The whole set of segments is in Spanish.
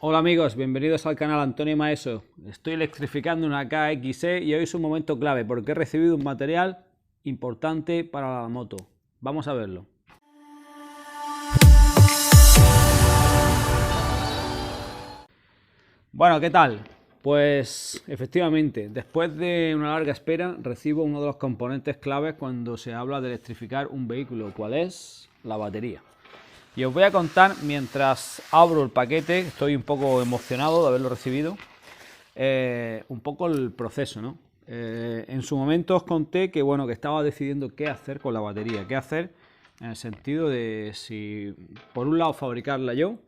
Hola amigos, bienvenidos al canal Antonio Maeso. Estoy electrificando una KXE y hoy es un momento clave porque he recibido un material importante para la moto. Vamos a verlo. Bueno, ¿qué tal? Pues efectivamente, después de una larga espera, recibo uno de los componentes claves cuando se habla de electrificar un vehículo. ¿Cuál es? La batería. Y os voy a contar, mientras abro el paquete, estoy un poco emocionado de haberlo recibido, un poco el proceso, ¿no? En su momento os conté que, bueno, que estaba decidiendo qué hacer con la batería, qué hacer en el sentido de si, por un lado, fabricarla yo,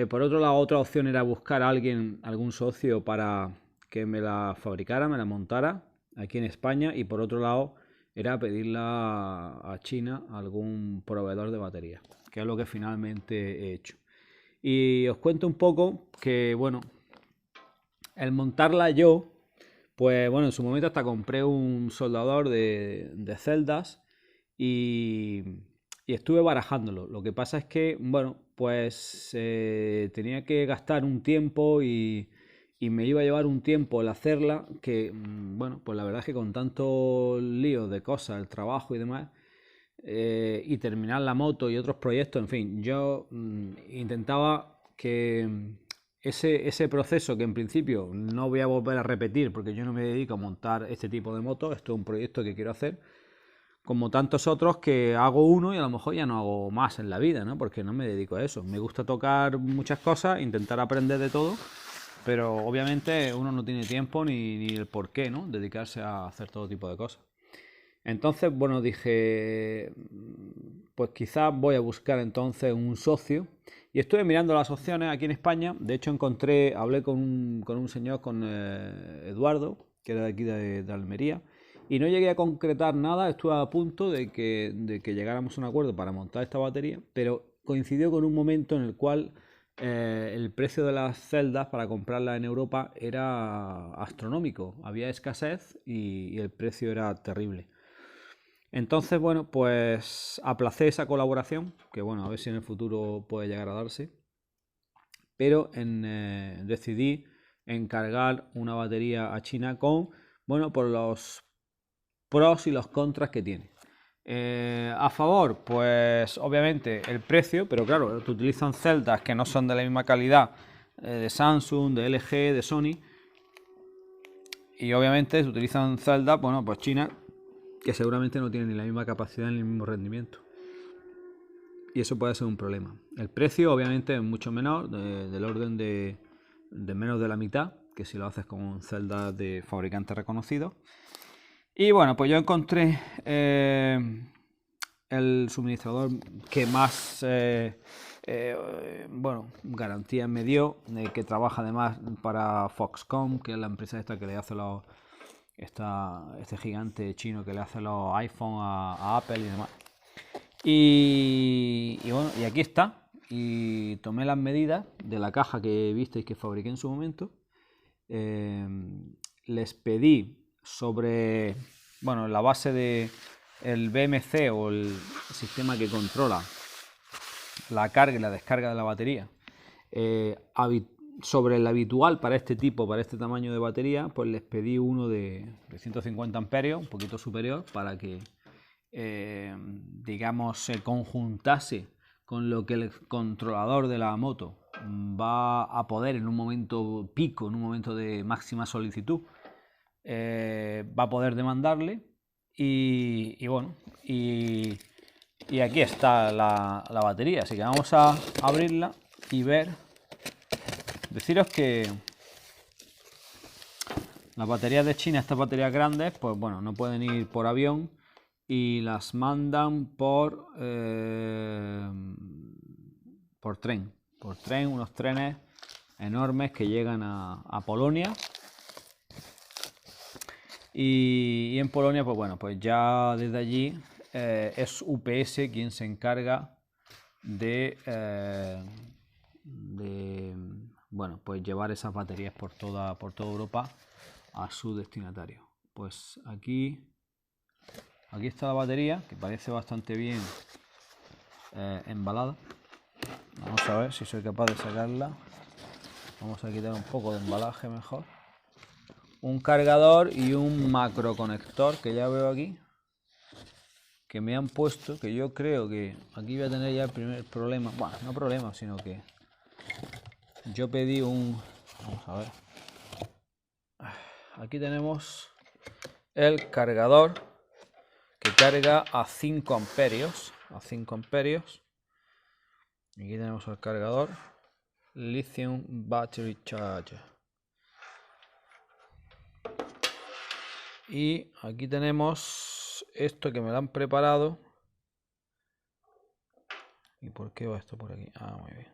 por otro lado, otra opción era buscar a alguien, algún socio para que me la fabricara, me la montara aquí en España, y por otro lado, era pedirla a China, a algún proveedor de baterías, que es lo que finalmente he hecho. Y os cuento un poco que, bueno, el montarla yo, pues bueno, en su momento hasta compré un soldador de celdas y, y estuve barajándolo. Lo que pasa es que, bueno, pues tenía que gastar un tiempo y me iba a llevar un tiempo el hacerla, que, bueno, pues la verdad es que con tanto lío de cosas, el trabajo y demás, y terminar la moto y otros proyectos, en fin, yo intentaba que ese proceso que en principio no voy a volver a repetir porque yo no me dedico a montar este tipo de motos, esto es un proyecto que quiero hacer, como tantos otros que hago uno y a lo mejor ya no hago más en la vida, ¿no? Porque no me dedico a eso. Me gusta tocar muchas cosas, intentar aprender de todo, pero obviamente uno no tiene tiempo ni el por qué, ¿no? Dedicarse a hacer todo tipo de cosas. Entonces, bueno, dije, pues quizás voy a buscar entonces un socio. Y estuve mirando las opciones aquí en España. De hecho, hablé con un señor, con Eduardo, que era de aquí de Almería, y no llegué a concretar nada. Estuve a punto de que llegáramos a un acuerdo para montar esta batería, pero coincidió con un momento en el cual el precio de las celdas para comprarlas en Europa era astronómico. Había escasez y el precio era terrible. Entonces, bueno, pues aplacé esa colaboración, que bueno, a ver si en el futuro puede llegar a darse, pero decidí encargar una batería a China con, bueno, por los pros y los contras que tiene. A favor, pues obviamente el precio, pero claro, te utilizan celdas que no son de la misma calidad de Samsung, de LG, de Sony, y obviamente se utilizan celdas, bueno, pues China, que seguramente no tienen ni la misma capacidad ni el mismo rendimiento. Y eso puede ser un problema. El precio obviamente es mucho menor, del orden de menos de la mitad, que si lo haces con celdas de fabricantes reconocidos. Y bueno, pues yo encontré el suministrador que más bueno, garantías me dio, que trabaja además para Foxconn, que es la empresa esta que le hace este gigante chino que le hace los iPhone a Apple y demás. Y bueno, y aquí está. Y tomé las medidas de la caja que visteis que fabriqué en su momento. Les pedí sobre, bueno, la base de el BMC o el sistema que controla la carga y la descarga de la batería, sobre el habitual para este tamaño de batería, pues les pedí uno de 150 amperios, un poquito superior, para que digamos, se conjuntase con lo que el controlador de la moto va a poder en un momento pico, en un momento de máxima solicitud, va a poder demandarle. Y bueno, y aquí está la batería, así que vamos a abrirla y ver. Deciros que las baterías de China, estas baterías grandes, pues bueno, no pueden ir por avión y las mandan por tren, unos trenes enormes que llegan a Polonia. Y en Polonia, pues bueno, pues ya desde allí es UPS quien se encarga de bueno, pues llevar esas baterías por toda Europa a su destinatario. Pues aquí está la batería, que parece bastante bien embalada. Vamos a ver si soy capaz de sacarla. Vamos a quitar un poco de embalaje mejor. Un cargador y un macro conector que ya veo aquí, que me han puesto, que yo creo que aquí voy a tener ya el primer problema. Bueno, no problema, sino que yo pedí un... Vamos a ver. Aquí tenemos el cargador que carga a 5 amperios. A 5 amperios. Aquí tenemos el cargador Lithium Battery Charger. Y aquí tenemos esto que me lo han preparado. ¿Y por qué va esto por aquí? Ah, muy bien.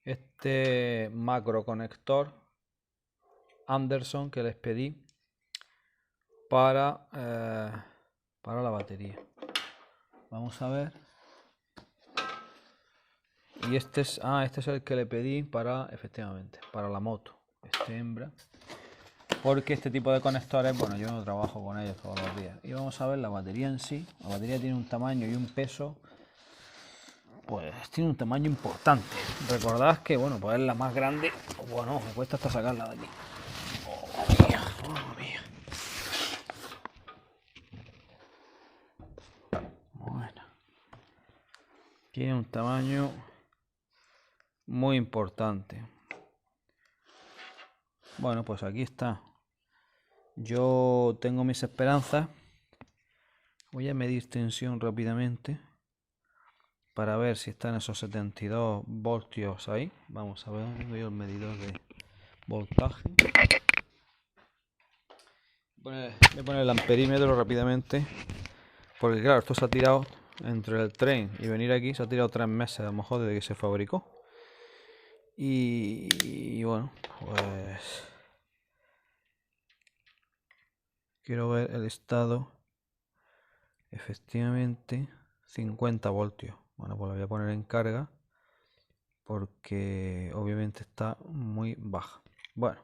Este macro conector Anderson que les pedí para la batería. Vamos a ver. Y este es el que le pedí para, efectivamente, para la moto. Este hembra. Porque este tipo de conectores, bueno, yo no trabajo con ellos todos los días. Y vamos a ver la batería en sí. La batería tiene un tamaño y un peso, pues tiene un tamaño importante. Recordad que, bueno, pues es la más grande. Bueno, me cuesta hasta sacarla de aquí. Oh, mía, oh, mía. Bueno. Tiene un tamaño muy importante. Bueno, pues aquí está. Yo tengo mis esperanzas. Voy a medir tensión rápidamente para ver si están esos 72 voltios ahí. Vamos a ver, tengo yo el medidor de voltaje. Voy a poner el amperímetro rápidamente, porque claro, esto se ha tirado entre el tren y venir aquí, se ha tirado 3 meses a lo mejor desde que se fabricó. Y bueno, pues quiero ver el estado. Efectivamente 50 voltios. Bueno, pues lo voy a poner en carga porque obviamente está muy baja. Bueno,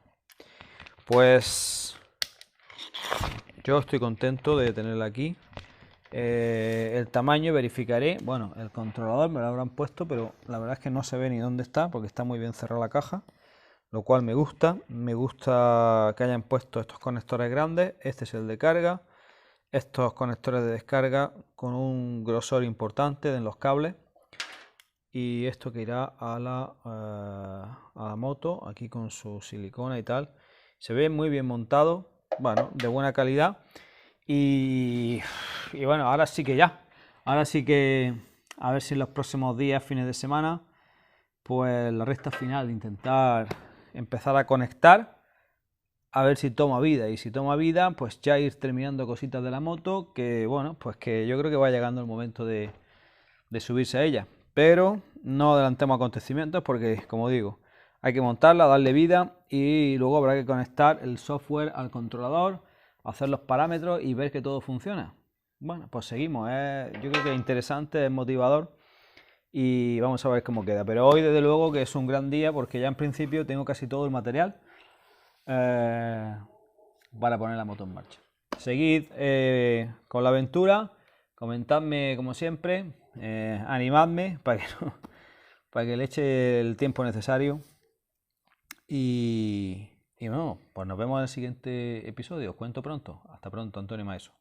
pues yo estoy contento de tenerla aquí. El tamaño verificaré. Bueno, el controlador me lo habrán puesto, pero la verdad es que no se ve ni dónde está porque está muy bien cerrada la caja, lo cual me gusta. Me gusta que hayan puesto estos conectores grandes. Este es el de carga. Estos conectores de descarga con un grosor importante en los cables. Y esto que irá a la moto, aquí con su silicona y tal. Se ve muy bien montado, bueno, de buena calidad. Y bueno, ahora sí que ya. Ahora sí que a ver si en los próximos días, fines de semana, pues la recta final de intentar empezar a conectar. A ver si toma vida, y si toma vida, pues ya ir terminando cositas de la moto, que bueno, pues que yo creo que va llegando el momento de subirse a ella. Pero no adelantemos acontecimientos porque, como digo, hay que montarla, darle vida y luego habrá que conectar el software al controlador, hacer los parámetros y ver que todo funciona. Bueno, pues seguimos, yo creo que es interesante, es motivador y vamos a ver cómo queda. Pero hoy desde luego que es un gran día porque ya en principio tengo casi todo el material para poner la moto en marcha. Seguid con la aventura, comentadme como siempre, animadme para que le eche el tiempo necesario y bueno, pues nos vemos en el siguiente episodio. Os cuento pronto. Hasta pronto, Antonio Maeso.